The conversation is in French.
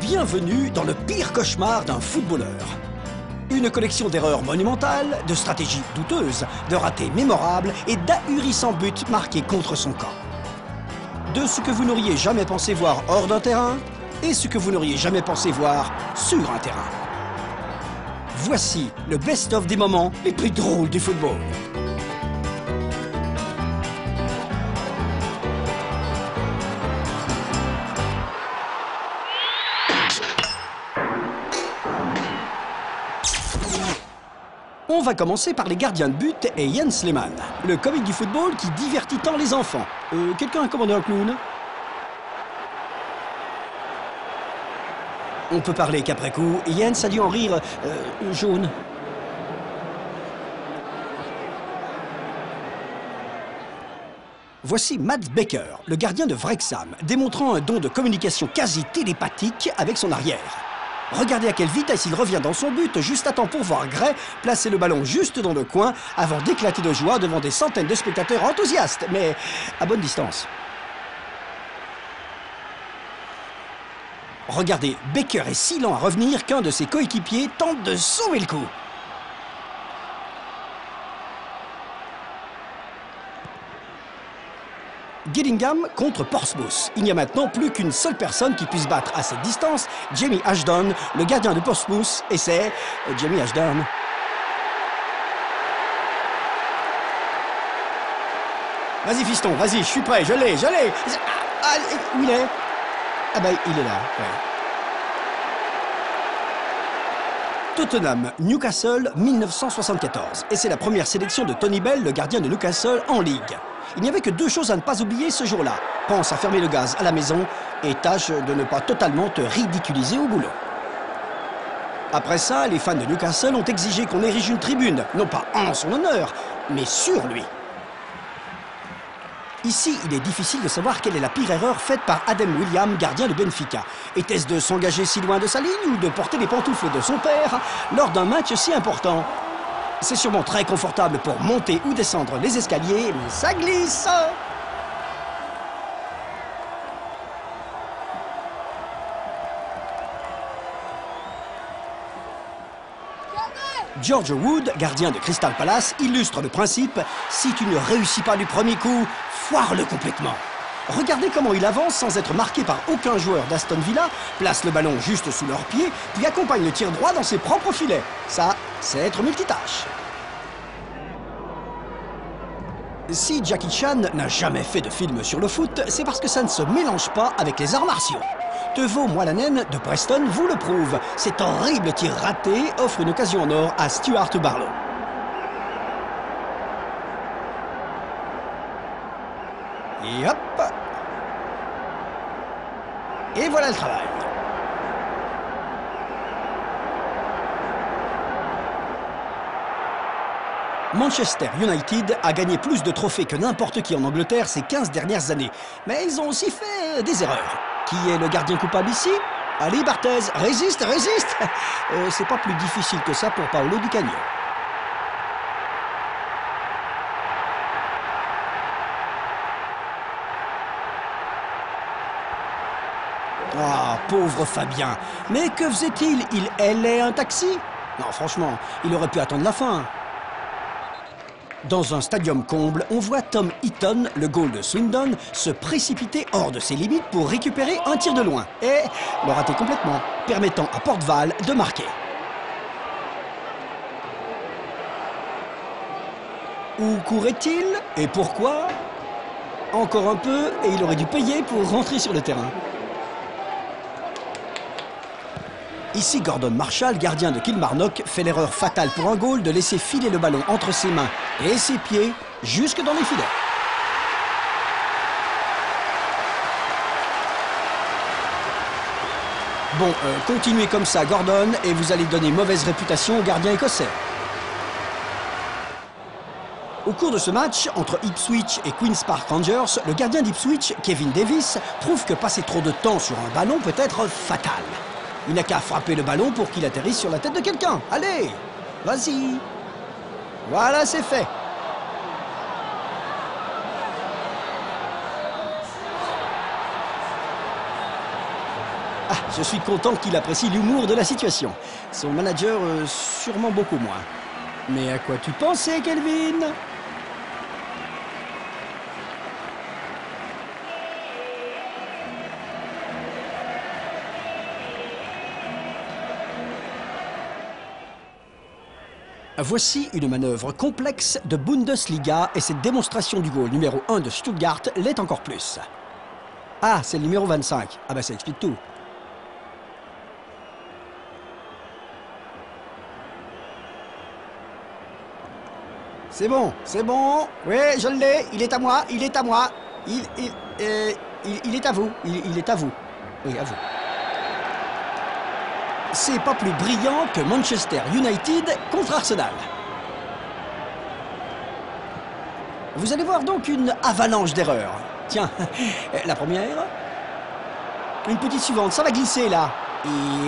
Bienvenue dans le pire cauchemar d'un footballeur. Une collection d'erreurs monumentales, de stratégies douteuses, de ratés mémorables et d'ahurissants buts marqués contre son camp. De ce que vous n'auriez jamais pensé voir hors d'un terrain et ce que vous n'auriez jamais pensé voir sur un terrain. Voici le best-of des moments les plus drôles du football. On va commencer par les gardiens de but et Jens Lehmann, le comique du football qui divertit tant les enfants. Quelqu'un a commandé un clown? On peut parler qu'après coup, Jens a dû en rire jaune. Voici Mads Becker, le gardien de Wrexham, démontrant un don de communication quasi télépathique avec son arrière. Regardez à quelle vitesse il revient dans son but, juste à temps pour voir Gray placer le ballon juste dans le coin avant d'éclater de joie devant des centaines de spectateurs enthousiastes, mais à bonne distance. Regardez, Becker est si lent à revenir qu'un de ses coéquipiers tente de sauver le coup. Gillingham contre Portsmouth. Il n'y a maintenant plus qu'une seule personne qui puisse battre à cette distance, Jamie Ashdown, le gardien de Portsmouth, et c'est Jamie Ashdown. Vas-y fiston, vas-y, je suis prêt, je l'ai. Ah, où il est? Ah bah il est là, ouais. Tottenham, Newcastle, 1974. Et c'est la première sélection de Tony Bell, le gardien de Newcastle, en Ligue. Il n'y avait que deux choses à ne pas oublier ce jour-là. Pense à fermer le gaz à la maison et tâche de ne pas totalement te ridiculiser au boulot. Après ça, les fans de Newcastle ont exigé qu'on érige une tribune, non pas en son honneur, mais sur lui. Ici, il est difficile de savoir quelle est la pire erreur faite par Adam William, gardien de Benfica. Était-ce de s'engager si loin de sa ligne ou de porter les pantoufles de son père lors d'un match si important? C'est sûrement très confortable pour monter ou descendre les escaliers, mais ça glisse! George Wood, gardien de Crystal Palace, illustre le principe « si tu ne réussis pas du premier coup, foire-le complètement ». Regardez comment il avance sans être marqué par aucun joueur d'Aston Villa, place le ballon juste sous leurs pieds, puis accompagne le tir droit dans ses propres filets. Ça, c'est être multitâche. Si Jackie Chan n'a jamais fait de film sur le foot, c'est parce que ça ne se mélange pas avec les arts martiaux. Teuvo Moalanen de Preston vous le prouve. Cet horrible tir raté offre une occasion en or à Stuart Barlow. Et hop! Et voilà le travail. Manchester United a gagné plus de trophées que n'importe qui en Angleterre ces 15 dernières années. Mais ils ont aussi fait des erreurs. Qui est le gardien coupable ici? Allez Barthez, résiste! C'est pas plus difficile que ça pour Paolo Di Canio. Ah, pauvre Fabien. Mais que faisait-il? Il hélait un taxi? Non, franchement, il aurait pu attendre la fin. Dans un stadium comble, on voit Tom Heaton, le goal de Swindon, se précipiter hors de ses limites pour récupérer un tir de loin. Et le rater complètement, permettant à Port Vale de marquer. Où courait-il? Et pourquoi? Encore un peu, et il aurait dû payer pour rentrer sur le terrain. Ici, Gordon Marshall, gardien de Kilmarnock, fait l'erreur fatale pour un goal de laisser filer le ballon entre ses mains et ses pieds jusque dans les filets. Bon, continuez comme ça, Gordon, et vous allez donner mauvaise réputation au gardien écossais. Au cours de ce match, entre Ipswich et Queen's Park Rangers, le gardien d'Ipswich, Kevin Davis, prouve que passer trop de temps sur un ballon peut être fatal. Il n'a qu'à frapper le ballon pour qu'il atterrisse sur la tête de quelqu'un. Allez, vas-y. Voilà, c'est fait. Ah, je suis content qu'il apprécie l'humour de la situation. Son manager, sûrement beaucoup moins. Mais à quoi tu pensais, Kelvin? Voici une manœuvre complexe de Bundesliga et cette démonstration du goal numéro 1 de Stuttgart l'est encore plus. Ah, c'est le numéro 25. Ah bah ça explique tout. C'est bon, c'est bon. Oui, je l'ai. Il est à moi, il est à moi. Il est à vous. Il est à vous. Oui, à vous. C'est pas plus brillant que Manchester United contre Arsenal. Vous allez voir donc une avalanche d'erreurs. Tiens, la première. Une petite suivante, ça va glisser là. Et